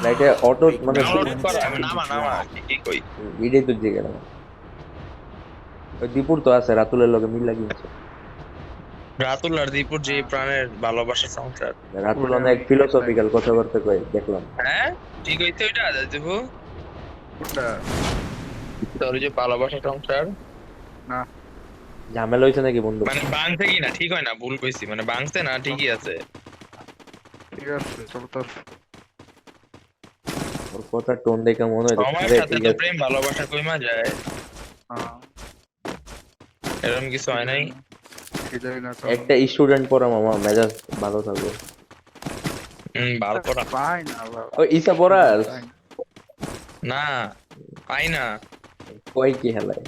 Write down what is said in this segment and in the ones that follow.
রাইটে অটো মানে ডাউনলোড করা নামা নামা কি কই এটাই তো জিগে না। ওই দীপুর তো আছে রাতুলের লগে মিল লাগিয়েছে। রাতুল আর দীপুর যে প্রাণের ভালোবাসা সংসার। রাতুল ওরে অনেক আমি মিল ফিলোসফিক্যাল লাগিয়েছি। কথাবার্তা কয় দেখলাম। হ্যাঁ ঠিক হইছে ওইটা দীপু কোনটা? তোর যে ভালোবাসা সংসার না, ঝামেলা হয়েছে নাকি বন্ধু? মানে বাংছে কি না ঠিক হয় না ভুল কইছি মানে বাংছে না ঠিকই আছে। ঠিক আছে চলতেছে। ওর কথা টোন দেখে মনে হইতেছে সময়ের রে সাথে ঠিক তো আছে। প্রেম ভালোবাসা কইমা যায়, হ্যাঁ, এরকম কিছু কি হয় নাই। জানি না, কি জানি না তো। একটা স্টুডেন্ট পড়া মামা মেজাজ ভালো থাকবে। ভালো পড়া পাই না বাবা, ওই ইসা পড়াস পাই না। না পাই না। কয় কি হেলায়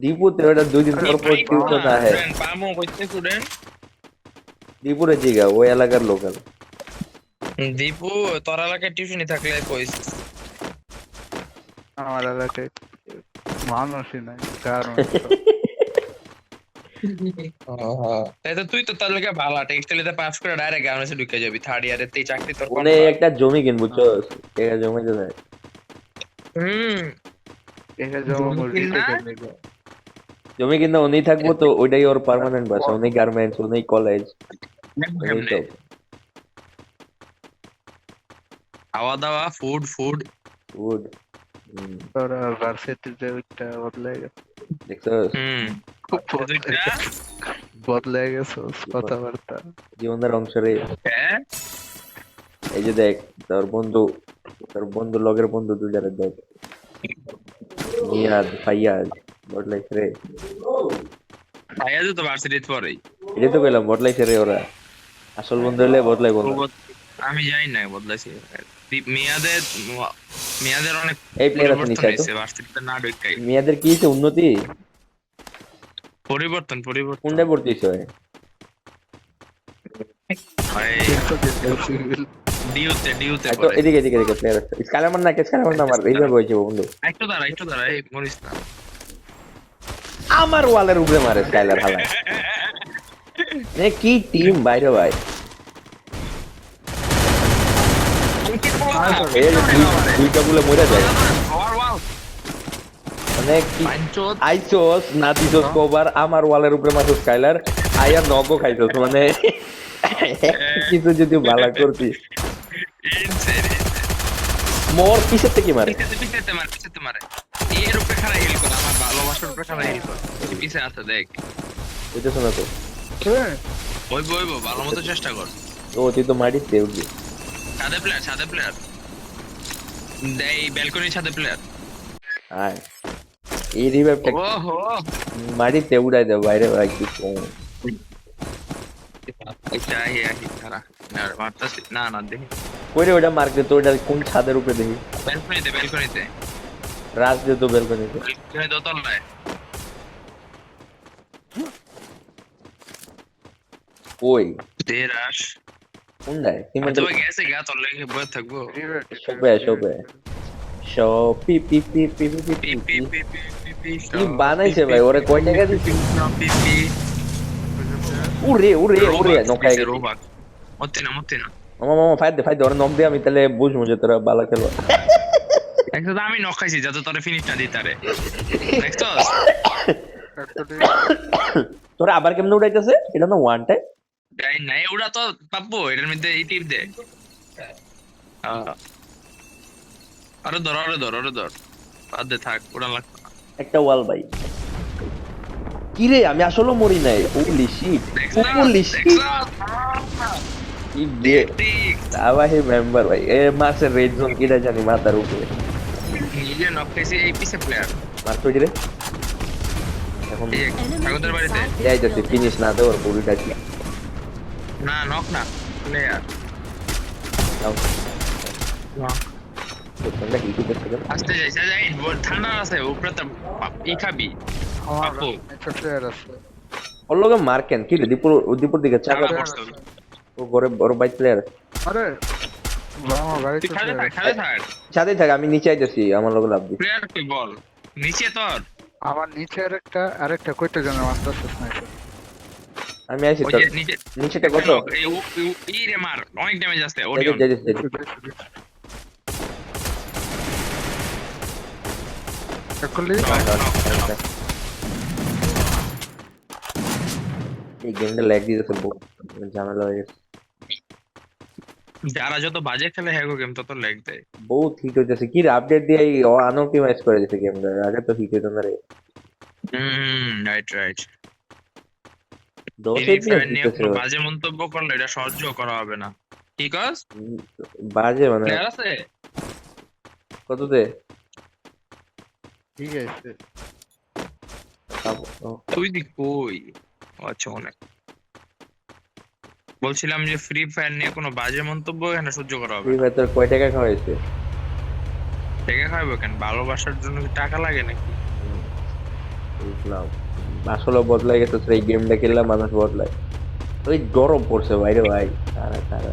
দীপুতে ওটা 2 দিন আরে পর পর পাইবো না টিউশন আহে। স্টুডেন্ট পামো কইতে স্টুডেন্ট দীপুরে জিগা ওই এলাকার লোকাল। দীপু তোর এলাকায় টিউশনি থাকলে কইস। আমার এলাকায় মানুষই নাই, কারণ তাই তো তুই তো তার লেগে ভালো টেক্সটাইলে পাস করে ডাইরেক্ট গার্মেন্টসে ঢুকে যাবি থার্ড ইয়ারে তেই চাকরি তোর উনি কনফার্ম। একটা জমি কিন বুঝছো, ঠিক আছে জমিতে যায়। হুম এখানে যাবো জমি আমার কিনা রিটেকের লেগে। জমি কিনা উনি থাকবো তো ওইটাই ওর পার্মানেন্ট বাসা, উনি গার্মেন্টস উনি কলেজ উনি কেমনে সব খাওয়া দাওয়া ফুড ফুড উড। তোরা ভার্সিটিতে ওইটা বদলে গেছে, দেখছস হুম খুব বদলে দুইটা গেছে, বদলে গেছে কথাবার্তা। জীবনের অংশ রে। হ্যাঁ এই যে দেখ তোর বন্ধু লগের বন্ধু দুইটারে দেখ, নিয়াদ ফাইয়াজ বদলাইছে রে। ভাইয়া তো ভার্সিটিতে পড়েই। এটাই তো কইলাম বদলাইছে রে ওরা, আসল বন্ধু হলে বদলাইবো ও না। আমি জানি না বদলাইছি। মেয়াদের মেয়াদের অনেক এই প্লেয়ার আছে পরিবর্তন নিচে তো, হয়েছে ভার্সিটিতে না ঢুকাই। মেয়েদের কি হয়েছে উন্নতি? পরিবর্তন পরিবর্তন কোনটা পড়তিস হয়? ভাই কিন্তু সিভিল ডিউতে ডিউতে তো পড়ে। এদিকে এদিকে এদিকে প্লেয়ার আছে, স্কাইলার না কে স্কাইলার না আমার এইভাবে হয়েছে বন্ধু। একটু দাঁড়া এই মরিস না। আমার ওয়ালের উপরে মারে স্কাইলার হালায়। এ কি টিম বাইরে ভাই, এই যে দুইটা গুলো মরে যায়। মানে কি আইসোস না দিছস কভার, আমার ওয়ালের উপরে মারছো স্কাইলার, আইয়া নগো খাইছস মানে কিছু যদি ভালো করতি। মোর পিছের থেকে মারে। পিছাতে মারে এর উপরে খাড়া হিল কর আমার ভালোবাসার উপরে খাড়া হিল কর পিছে আছে দেখ বুঝতেছ না তো? ওই ভালো মতো চেষ্টা কর। ও তুই তো মারিস উঠবি। ছাদে প্লেয়ার এই ব্যালকনির ছাদে প্লেয়ার। আয় এই রিভাইভটা ওহো মারিতে উড়াই দে বাইরে ভাই কি কম। এটা আহি খাড়া না মারতাছি না না দেখি কইরে ওটা মার্ক দে তো, ওটা কোন ছাদের উপরে দেখি। ব্যালকনিতে রাজ দে তো বেলকনিতে। দোতলায় ওই তেরাস কোনটায় হয়তো সিমেন্টের গেছে গা তোর লেগে বয়ে থাকবো। শপে সব P P P P P P P P P P. P P P কি বানাইছে ভাই, ওরে কয় টাকা দিছিস? পি পি উড়ে উড়ে উড়ে নখায় গেছি। রোবাক মতে না মামা মামা ফাইদ দে ওরে নক দে, আমি তাহলে বুঝবো যে তোরা ভালো খেলো। একটা তো আমি নক খাইছি যাতে তোরে ফিনিশ না দিই তারে দেখছস। তোরা আবার কেমনে উড়াইতেছে এটা না ওয়ান টাইম? যাই নাই ওটা তো পাবো এটার মধ্যে এই টিপ দে। আরে ধর বাদ দে থাক ওটা লাগতো না। একটা ওয়াল ভাই। কি রে আমি আসলে মরি নাই, হোলি শিট হোলি শিট। কি দে আবার হে মেম্বার ভাই এ মাসে রেড জোন কিটা জানি মাথার উপরে নিজে নক খাইছি এই পিছে প্লেয়ার মারতো রে। এখন স্বাগতের বাড়িতে যাইতেছে ফিনিশ না দেওয়ার পুরিটা কি না নক না প্লেয়ার নাও তোমরা কি কি করতে গেল? আসতে যাই ঠান্ডা আছে উপরে তো ই খাবি আমার আপু একটা প্লেয়ার আছে। ওর লগে মার্কেন কি রে দীপুর দিকে চাকা চালা পড়ছে ও ঘরে বড় বাইক প্লেয়ার আরে আমার বাড়িতে তুই খালে প্লেয়ার থাক আছে। সাথে থাক আমি নিচে আইতেছি, আমার লগে লাভ দি। প্লেয়ার তুই বল নিচে তোর আমার নিচে আরেকটা কয়টা জনের মারতেছে স্নাইপার। আমি আইছি ওই তো যে নিচে নিচেটা কত? ই রে মার অনেক ড্যামেজ আসছে ওডিয়ন যাইতেছি একলি এই গেমটা ল্যাগ দিতেছে বহু ঝামেলা হয়ে গেছে যারা যত বাজে খেলে হ্যাঁ গেম তত ল্যাগ দেয়। বহুত হিট হইতেছে কি আপডেট দিয়ে আনঅপটিমাইজ করে দিতেছে গেমটা আগে তো হিট হইতো না রে right right. 10 free FPS fire নিয়ে দিতেছে কোনো বাজে মন্তব্য করলে এটা সহ্য করা হবে না। কি কস? বাজে মানে প্লেয়ার আছে? কততে ঠিক আছে তুই দি কই? ও আচ্ছা অনেক বলছিলাম যে ফ্রি ফায়ার নিয়ে কোনো বাজে মন্তব্য এখানে সহ্য করা হবে ফ্রি না। ফায়ার তোর কয় টাকা খাওয়াইছে টাকা খাইবো কেন? ভালোবাসার জন্য কি টাকা লাগে নাকি? বুঝলাম আসলে বদলাই গেছে এই গেমটা খেললাম মানুষ বদলায় ওই গরম পড়ছে বাইরে ভাই তারা তারা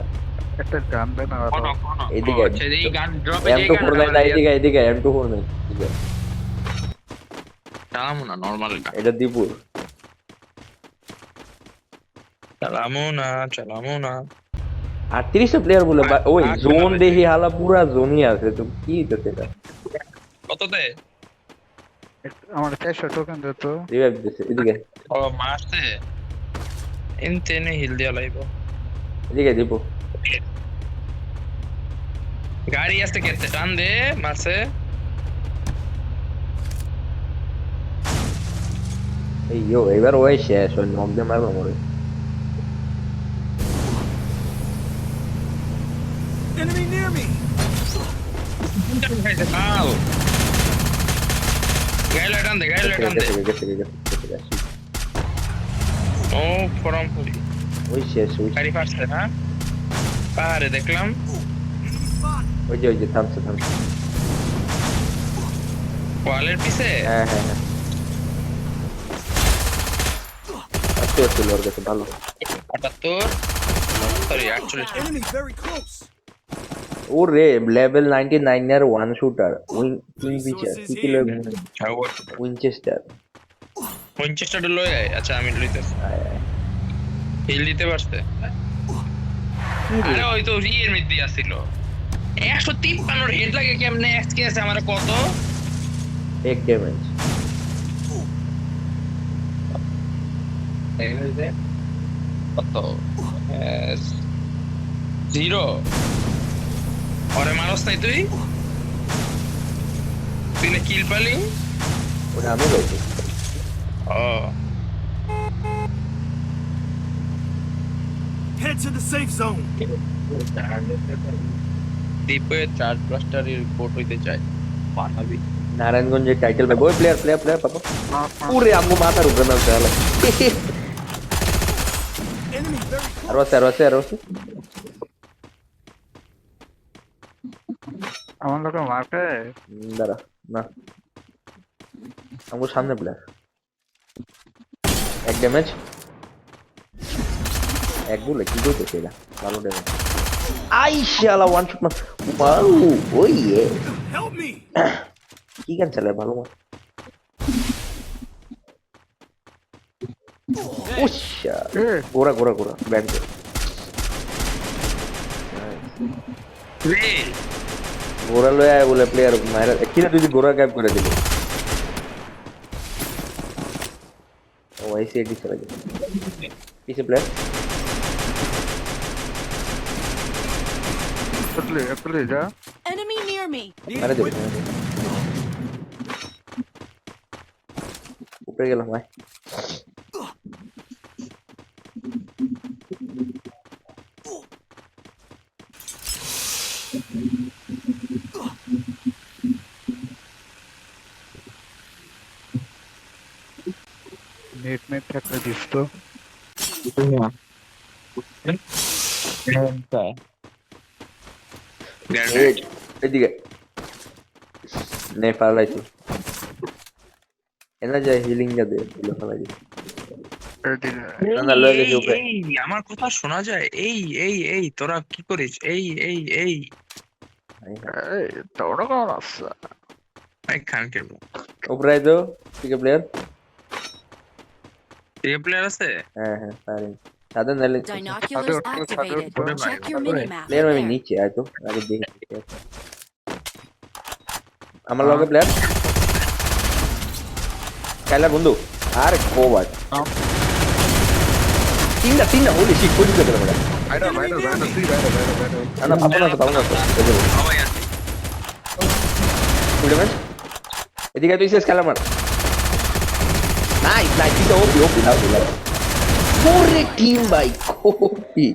একটা গান দেন আর কোনো কোনো এদিকে আচ্ছা এই গান ড্রপে যে M24 নাই না এদিকে এদিকে M24 নাই এদিকে। চালামু না নরমাল গান এটা দীপুর চালামু না 38টা প্লেয়ার বলে ওই জোন দেখি হালা পুরা জোনই আছে তো কি হইতেছে এটা কততে? আমার 400 টোকেন দে তো রিভাইভ দিছে এদিকে ও মারছে এনে হিল দিয়া লাইবো। এদিকে দীপু গাড়ি আসতে কেটে টান দে মারছে। এই ইয়ো এবার ওই শেষ ওই নক দিয়ে মারবো মরে খাও গাইলে টান দে গেছে গেছে গেছে ও ফরম করি ওই শেষ ওই গাড়ি ফাটছে না পাহাড়ে দেখলাম। ওই যে থামছে ওয়ালের পিছে হ্যাঁ আস্তে আস্তে লোর কাছে ভালো 78 সরি 48 ওরে লেভেল 99 এর ওয়ান শুটার উইং পিচার কি কি লয় উইনচেস্টার উইনচেস্টার লয় আচ্ছা আমি লইতেছি হিল দিতে পারছে। আরে ওই তো রিয়ের মধ্যে আসছিল 153 এর হেড লাগে কেমনে এক্সকে আছে আমার কত এক ড্যামেজ কত 0 ওরে মারস নাই তুই না কিল পালি ওটা আমি লইছি ও Head to the safe zone. দ্বীপে চার্জ ব্লাস্টারের রিপোর্ট হইতে চাই পাঠাবি নারায়ণগঞ্জের টাইটেল ভাই ওই প্লেয়ার পাবো ওরে আমগো মাথার উপরে না চালা Enemy very close. আর আছে আমার লোকে মারবে দাঁড়া না আমগো সামনে প্লেয়ার এক ড্যামেজ এক বলে কি করতেছে এটা ভালো ড্যামেজ আই শালা ওয়ান শট মার ওয়াও ওই Help me. কি গান চালায় ভালো মার উশা গোরা ব্যান্ড রে গোরা লয়ে আয় বলে প্লেয়ার মাইরা কিরা তুই গোরা গায়েব করে দিল ও আইসিআইডি চলে গেল পিছে প্লেয়ার একলি যা Enemy near me. মারা দেবে উপরে গেলাম ভাই নেট থাকলে দিস তো এদিকে নে পালাইছি এনা যায় হিলিং যা দে দিলো পালাই না লয়ে গেছে উপরে আমার কথা শোনা যায় এই তোরা কি করিস এই তোরা কোন আছে খান কে উপরে আই তো ঠিক প্লেয়ার প্লেয়ার আছে হ্যাঁ পারেন সাদা নালে Binoculars activated. Check your minimap. Player আমি There. নিচে আয় তো আগে দেখি আমার লগে প্লেয়ার স্কাইলার বন্ধু আরে কোবাট নাম। তিনটা হোলি শিট কোন দিকে গেল বড় বাইরে তুই বাইরে না পাপন আছে সবাই আছে উড়বেন এদিকে তুই স্কাইলার মার নাইস তুই ওপি দাও পুরো টিম ভাই কোপি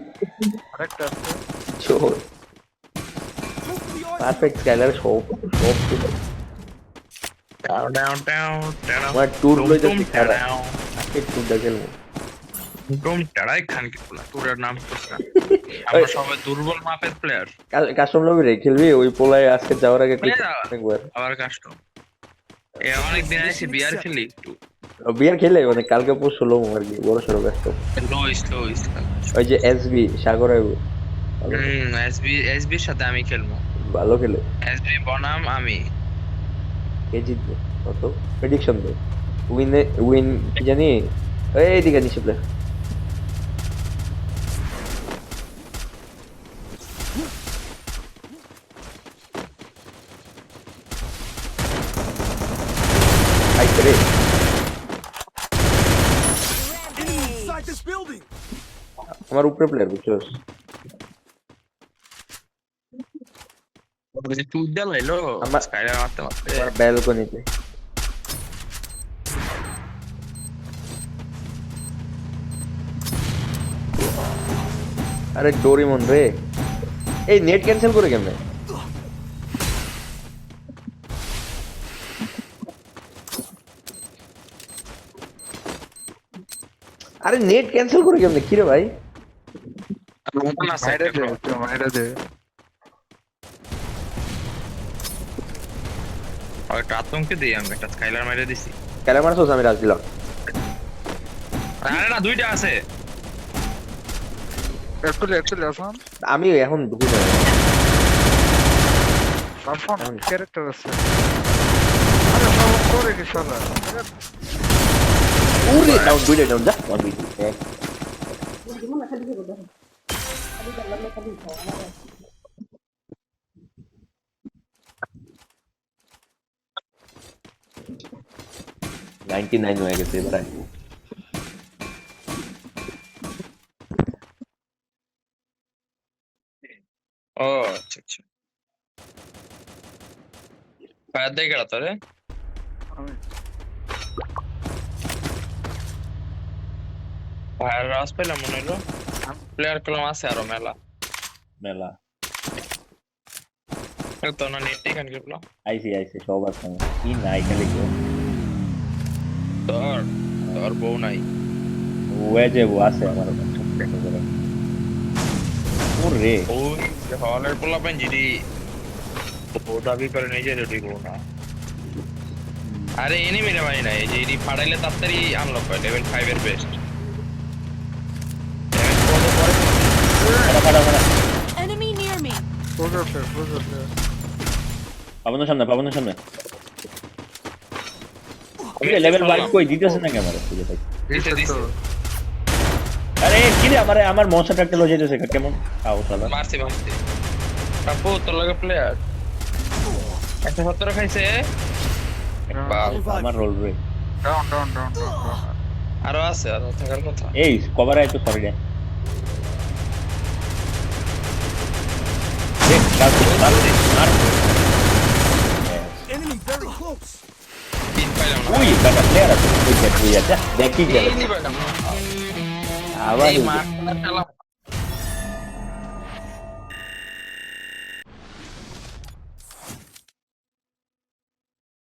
আরেকটা আছে চোর পারফেক্ট স্কাইলার সব ছিল down আমার ট্যুর গুলো যাচ্ছে খেলা আজকে ট্যুরটা খেলবো ডোম টাড়াই খান কি বলা তোর নাম তো আমরা সবাই দুর্বল মাপের প্লেয়ার কাস্টম লবি রে খেলবি ওই পোলায় আজকে যাওয়ার আগে একবার আবার কাস্টম অনেক দিন আইছি বিয়ার খেলি একটু বিয়ার খেলে মানে কালকে পরশু লোক আর কি বড় সড়ো ব্যস্ত স্লো ওই যে এসবি সাগর এসবির সাথে আমি খেলবো ভালো খেলে এসবি বনাম আমি কে জিতবে কত প্রেডিকশন দে উইন কি জানি এইদিকে নিচে প্লে আই করে Enemy inside this building. আমার উপরে প্লেয়ার বুঝছস তুই দেল এলো আমার- স্কাইলার মারতে আমার ব্যালকনিতে আরে ডোরিমন রে এই নেট ক্যান্সেল করে কেমনে আরে নেট ক্যান্সেল করে কেমনে কি রে ভাই বাইরে দে একটা আতঙ্কে দিই আমি একটা স্কাইলার মেরে দিছি কেন মারছস আমি রাজ দিলাম আরে না দুইটা আছে একচুয়ালি আসাম আমি এখন ঢুকে যাই সাফন ক্যারেক্টার আছে আরে সব করে কি শালা উরে ডাউন দুইটা ডাউন যা ওয়ান দুই এক নাইনটি নাইন হয়ে গেছে এবার ও আচ্ছা ফায়ার দিয়ে গেল তোরে ফায়ার রাস পেলাম মনে হলো প্লেয়ার কলম আছে আরো মেলা মেলা তো না নেট এখান গেলো আইসি সব আছে কি নাই খালি কেউ তোর বউ নাই ওয়ে যে ও আছে আমার ওরে ওই হলের পোলা পেন যদি ও দাবি করে নিজে রেডি করবো না আরে এনিমি রে ভাই নাই যে এডি ফাড়াইলে তাড়াতাড়ি আনলক হয় লেভেল 5 এর বেস্ট Enemy near me. বুঝতে পাবনের সামনে লেভেল 5 কই দিতেছ না ক্যামেরা খুঁজে থাকি দিছে আরে কি রে আমার মনস্টার ট্রাকটা লয়ে যেতেছে কেমন আও শালা মারছি টাপু তোর লাগে প্লেয়ার 117 খাইছে আমার রোল রে ডাউন আরো আছে আরো থাকার কথা এই কভার আইতো সরি রে দেখ মার Enemy very close. তিন পাইলাম না উই বাটা প্লেয়ার আছে ওই দেখ তুই যা দেখি গেল এই পাইলাম না আবার এই মারটা চালা